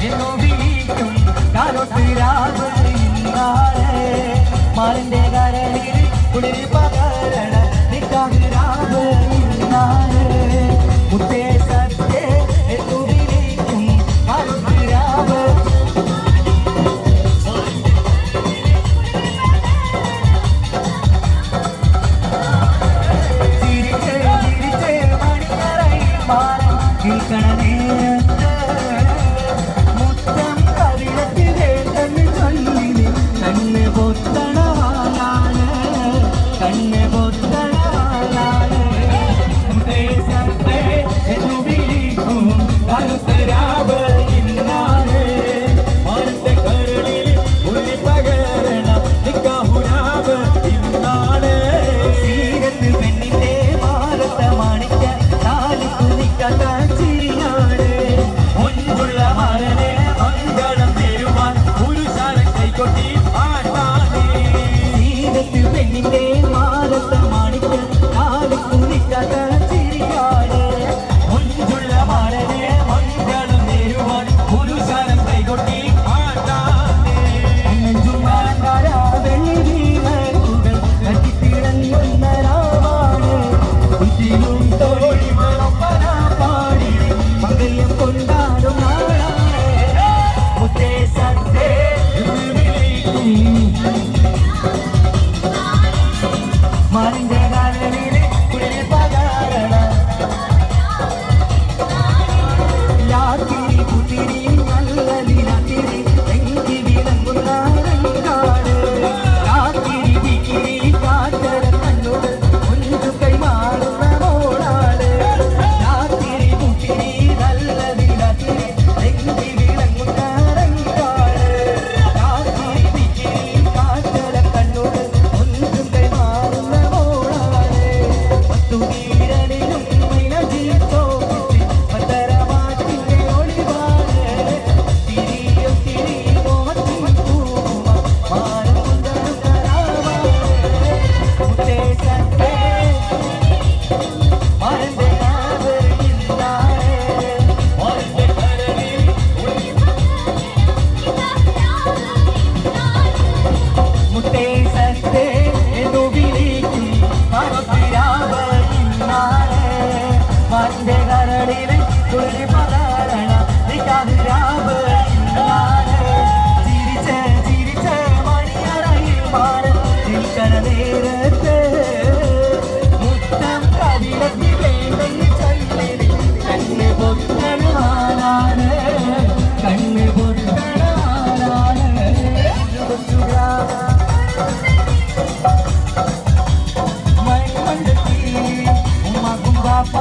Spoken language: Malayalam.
എന്നോ വിളിക്കും കാലോട്ടിരാവ് ഇന്നാളെ മാറിന്റെ കരളിൽ കുളിർ പകരണ നിക്കാഹിരാവ് ഇന്നാളെ മുത്തേ സത്തേ എന്നോ വിളിക്കും കാലോട്ടിരാവ് ചിരിച്ചേ ചിരിച്ചേ മണിയറയിൽ മാറും കേൾക്കണ നേരത്ത് മുത്തം കവിളത്തിലെ കണ്ണ് ചൊല്ലിന് കണ്ണ് പൊത്തണവാനാണ് കണ്ണ് പൊത്തണവാനാണ് ദേശത്തെ എന്നു വിളിക്കും കരുത്തരാവ് ഇന്നാണ് മാനത്തെ കരളിൽ ഉള്ളി പകരണ നിക്കാഹുരാവ് ഇന്നാണ് സീരത്ത് പെണ്ണിന്റെ മാറത്ത മാണിക്ക നാലിക്കു നിക്കാത്ത ചിരിയാണ് മുൻപുള്ള മരനെ മംഗളം തരുവാൻ പുരുഷാരം കൈകൊട്ടി ആട്ടാനേ സീരത്ത് പെണ്ണിന്റെ മാറത്ത മാണിക്ക നാലിക്കു നിക്കാത്ത ചിരിയാണ് മുൻപുള്ള മരനെ മംഗളം തരുവാൻ പുരുഷാരം കൈകൊട്ടി ആട്ടാനേ നെഞ്ചുമാങ്കാര വെള്ളി വീണുകൾ കട്ടിത്തിളങ്ങുന്ന രാവാണ് കുറ്റിലും തോഴിമളൊപ്പന പാടി മംഗല്യം കൊണ്ടാടും നാളാണ് മുത്തേ സത്തേ എന്ന് വിളിക്കും മാറിന്റെ കാലണിയിലെ കുളിർ പകരണ യാത്തിരി കുത്തിരി നല്ല നിരാത്തിരി എങ്കി വിളങ്ങുന്ന രംഗാണ് യാത്തിരി വിക്കിരി കാറ്റര കണ്ണുകൾ കൊഞ്ചു കൈമാറുന്ന മോളാണ് യാത്തിരി കുത്തിരി നല്ല നിരാത്തിരി എങ്കി വിളങ്ങുന്ന രംഗാണ് യാത്തിരി വിക്കിരി കാറ്റര കണ്ണുകൾ കൊഞ്ചു കൈമാറുന്ന മോളാണ് പത്തുവീരനിലും മൈനജിത്തോ പത്തരമാറ്റിന്റെ ഒളിവാണ് തിരിയും തിരിയുമോ പൂമ മാനം കൊണ്ടൊരു മുത്തേ സത്തേ മാരന്റെ കാവ് ഇന്നാളെ മാരന്റെ കരളിൽ മുത്തേ സത്തേ എന്നു വിളിക്കും കാലോട്ടിരാവ് ഇന്നാളെ മാരന്റെ കരളിൽ കുളിർ പകരണ നിക്കാഹിരാവ് ഇന്നാളെ ചിരിച്ച് ചിരിച്ച് മണിയറയിൽ മാറും നിൽക്കണ നേരത്ത് മുത്തം കവിളത്തിലെ കണ്ണ് ചൊല്ലിന് കണ്ണ് പൊത്തണവാനാണ് കണ്ണ് പൊത്തണവാനാണ് മൺമണ്ടത്തി ഉമ്മ കുമ്പാപ്പ